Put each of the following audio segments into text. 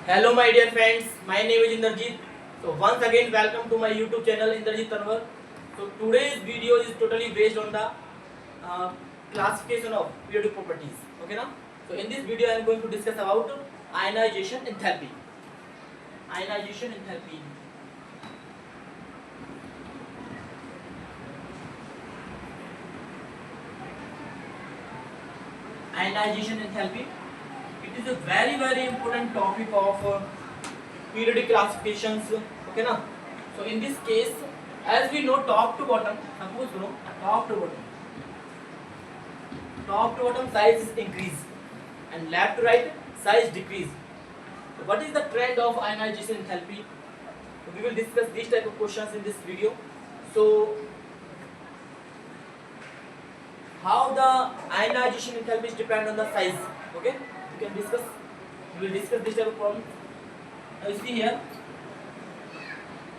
Hello my dear friends, my name is Inderjeet. So once again welcome to my YouTube channel Inderjeet Tanwar. So today's video is totally based on the uh, classification of periodic properties. Okay now? So in this video I am going to discuss about ionization enthalpy. Ionization enthalpy. Ionization enthalpy. It is a very important topic of periodic classifications. Okay na? So in this case, as we know, top to bottom, suppose you know top to bottom size is increase and left to right size decrease. So what is the trend of ionization enthalpy? So we will discuss these type of questions in this video. So how the ionization enthalpy is depend on the size. Okay, we will discuss this type of problem. Now you see here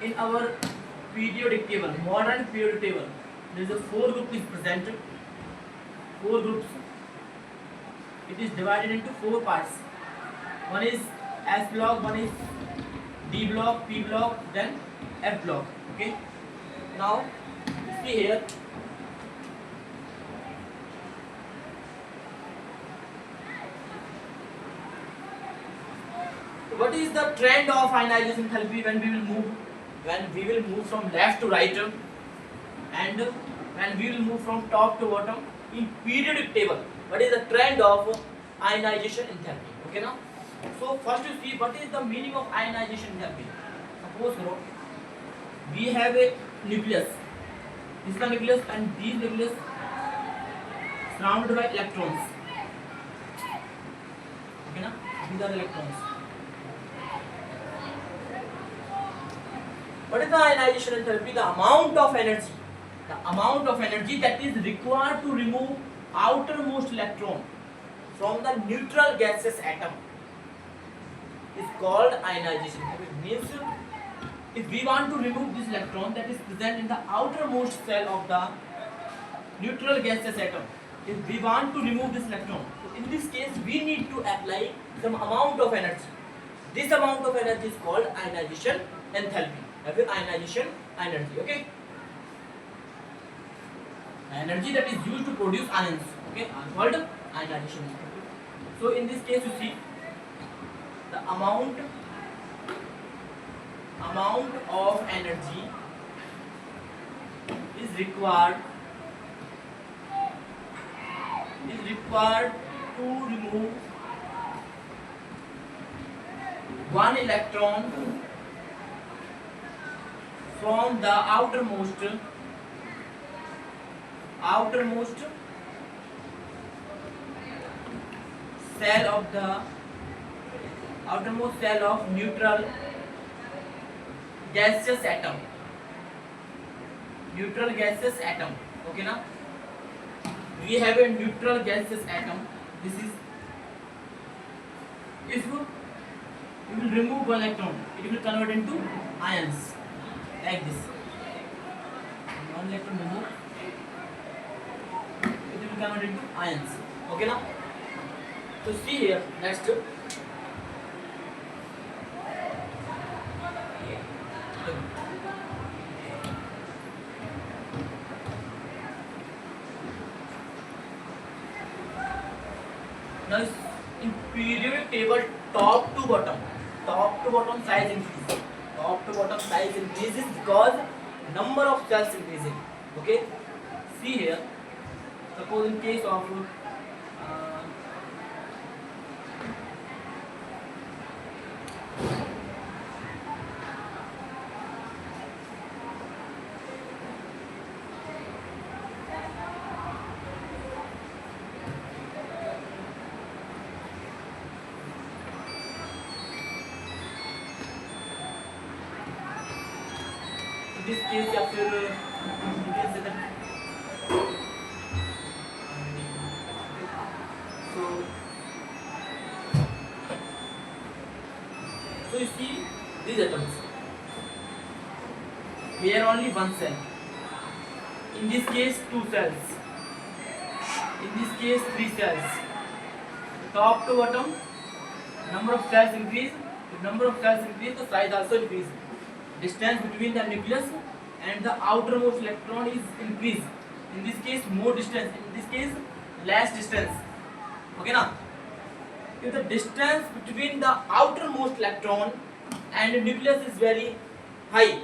in our periodic table, modern periodic table, there is a 4 group is presented. 4 groups. It is divided into 4 parts. One is S block, one is D block, P block, then F block. Okay. Now see here. What is the trend of ionization enthalpy when we will move from left to right and when we will move from top to bottom in periodic table? What is the trend of ionization enthalpy? Okay now. So first you see what is the meaning of ionization enthalpy. Suppose you know, we have a nucleus. This is the nucleus and these nucleus surrounded by electrons. Okay now. These are electrons. What is the ionization enthalpy? The amount of energy that is required to remove outermost electron from the neutral gaseous atom is called ionization. It means if we want to remove this electron that is present in the outermost cell of the neutral gaseous atom, if we want to remove this electron, so in this case we need to apply some amount of energy. This amount of energy is called ionization enthalpy. Ionization energy. Okay, energy that is used to produce ions. Okay, called ionization enthalpy. So in this case you see the amount of energy is required to remove one electron from the outermost cell of neutral gaseous atom. Okay now, we have a neutral gaseous atom. This is, if you will remove one electron, it will convert into ions. Like this. One electron remove, it will convert into ions. Okay now? So see here, next. Now in periodic table, top to bottom size increase. Top to bottom size increases because number of cells increasing. Okay, see here, suppose in case of this case या फिर so you see these atoms here only one cell, in this case 2 cells, in this case 3 cells. Top to bottom number of cells increase If number of cells increase, the size also increase. Distance between the nucleus and the outermost electron is increased. In this case, more distance. In this case, less distance. Okay, now. If the distance between the outermost electron and the nucleus is very high,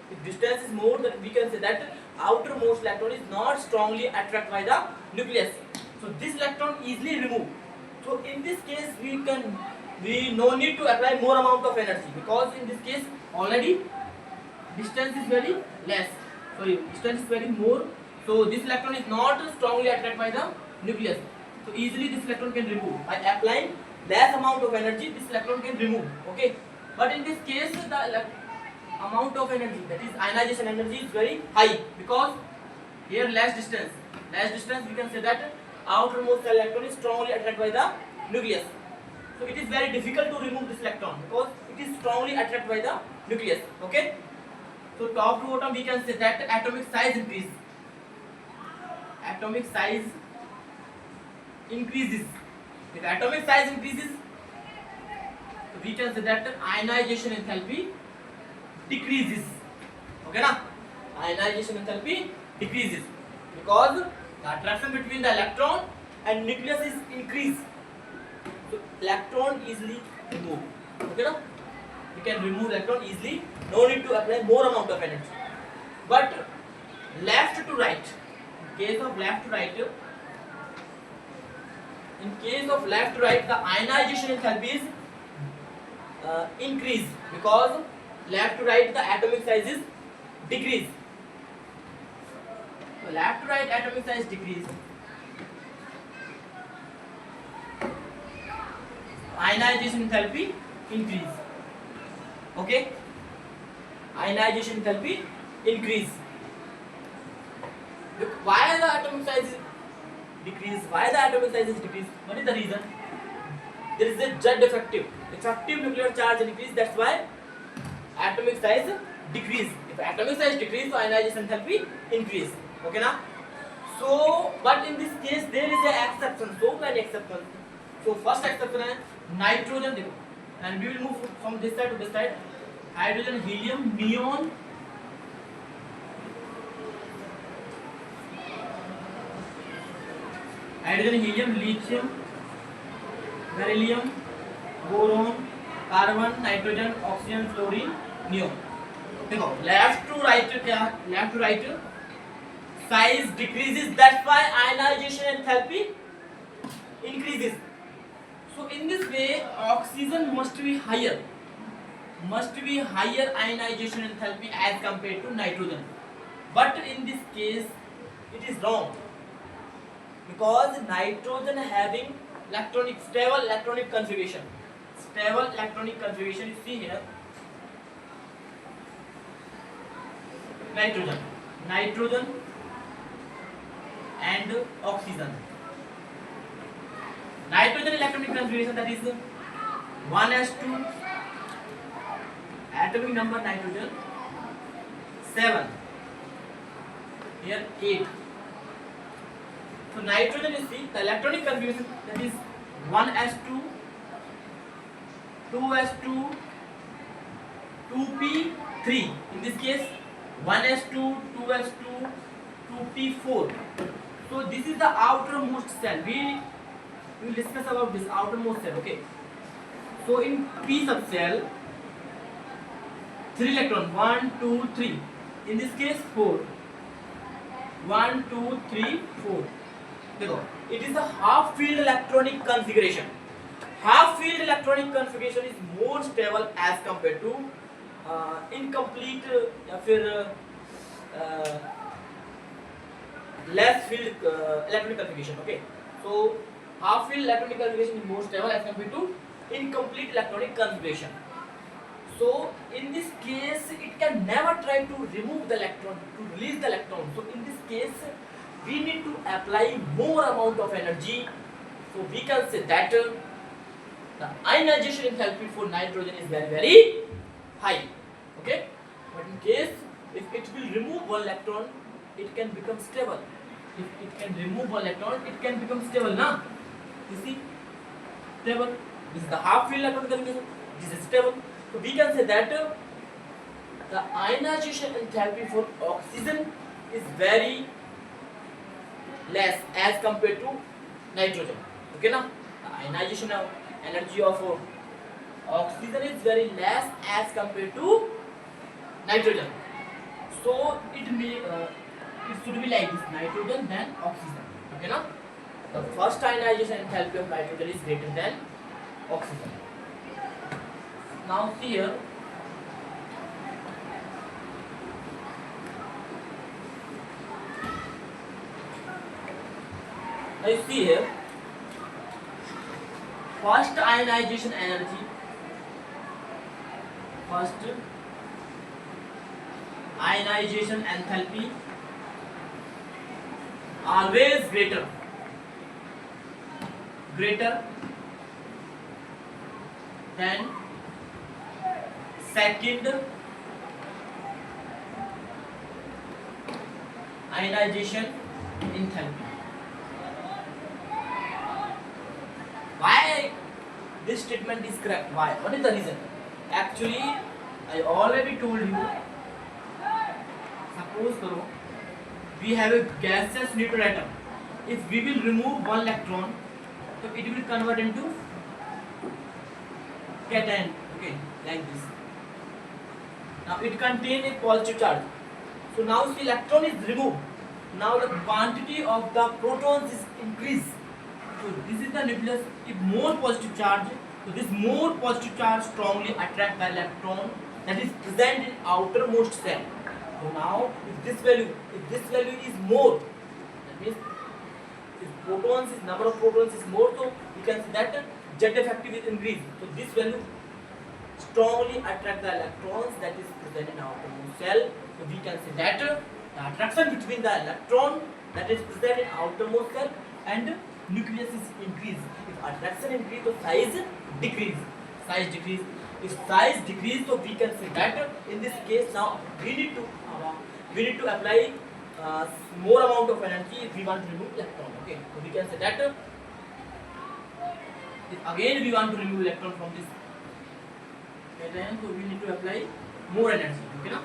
if distance is more, then we can say that outermost electron is not strongly attracted by the nucleus. So this electron easily removed. So in this case, we no need to apply more amount of energy, because in this case already distance is very less. Sorry, distance is very more. So this electron is not strongly attracted by the nucleus. So easily this electron can remove. By applying less amount of energy, this electron can remove. Okay. But in this case, the amount of energy, that is ionization energy, is very high, because here less distance. Less distance, we can say that outermost electron is strongly attracted by the nucleus. So it is very difficult to remove this electron, because it is strongly attracted by the nucleus. Okay. So top to bottom we can say that atomic size increase. Atomic size increases. If atomic size increases, we can say that ionization enthalpy decreases. Okay, na? Ionization enthalpy decreases, because the attraction between the electron and nucleus is increased. So electron easily removed. Okay, na? We can remove electron easily. No need to apply more amount of energy. But left to right, in case of left to right, the ionization enthalpy is increase, because left to right the atomic size is decrease. So left to right atomic size decrease. Ionization enthalpy increase. Okay. Ionization enthalpy increase. Look, why the atomic size is decrease? Why the atomic size is decrease? What is the reason? There is a Z effective nuclear charge increase. That's why atomic size decrease. If atomic size decrease, so ionization enthalpy increase. Okay, now. So, but in this case there is a exception. So many exceptions. So first exception is nitrogen, and we will move from this side to this side. Hydrogen, helium, neon, hydrogen, helium, lithium, beryllium, boron, carbon, nitrogen, oxygen, fluorine, neon. देखो left to right क्या? Left to right size decreases. That's why ionization enthalpy increases. So in this way, oxygen must be higher ionization enthalpy as compared to nitrogen. But in this case, it is wrong, because nitrogen having stable electronic configuration. Stable electronic configuration, you see here. Nitrogen and oxygen. Nitrogen electronic configuration, that is 1s2, atomic number nitrogen 7, here 8. So nitrogen, you see the electronic configuration, that is 1s2, 2s2, 2p3. In this case 1s2, 2s2, 2p4. So this is the outermost cell. We will discuss about this outermost cell. Okay. So in p subcell, 3 electron, 1, 2, 3. In this case 4. 1, 2, 3, 4. देखो, it is a half-filled electronic configuration. Half-filled electronic configuration is more stable as compared to incomplete या फिर less filled electronic configuration. Okay, so half-filled electronic configuration is more stable as compared to incomplete electronic configuration. So in this case, it can never try to remove the electron, to release the electron. So in this case, we need to apply more amount of energy. So we can say that the ionization enthalpy for nitrogen is very, very high. Okay, but in case if it will remove one electron, it can become stable. If it can remove one electron, it can become stable. Now, you see, stable. This is the half-filled electronic configuration. it is stable. So we can say that the ionization enthalpy for oxygen is very less as compared to nitrogen. Okay, now the ionization energy of oxygen is very less as compared to nitrogen. So it should be like this: nitrogen then oxygen. Okay, now the first ionization enthalpy of nitrogen is greater than oxygen. Now see here. Now you see here. First ionization energy. First ionization enthalpy always greater than second ionization enthalpy. Why this statement is correct? Why? What is the reason? Actually, I already told you. Suppose karo, we have a gaseous neutral atom. If we will remove one electron, so it will convert into cation. Okay, like this. Now it contains a positive charge. So now the electron is removed. Now the quantity of the protons is increased. So this is the nucleus. If more positive charge, so this more positive charge strongly attract the electron that is present in outermost cell. So now if this value is more, that means if number of protons is more, so we can say that jet effective is increased. So this value strongly attract the electrons that is present in outermost cell. So we can say that the attraction between the electron that is present in outermost cell and nucleus is increased. If attraction increase, so size decrease. If size decrease, so we can say that in this case now we need to apply more amount of energy if we want to remove electron. Okay, so we can say that if again we want to remove electron from this pattern, so we need to apply more energy. Okay, now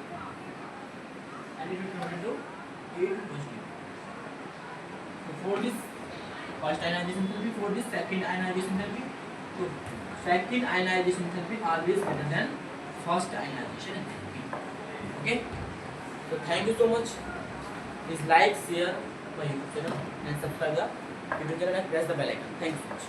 and it will convert into A to positive. So for this first ionization enthalpy, for this second ionization enthalpy, so second ionization enthalpy always greater than first ionization enthalpy. Okay, so thank you so much. Please like, share my YouTube channel and subscribe the YouTube channel and press the bell icon. Thank you so much.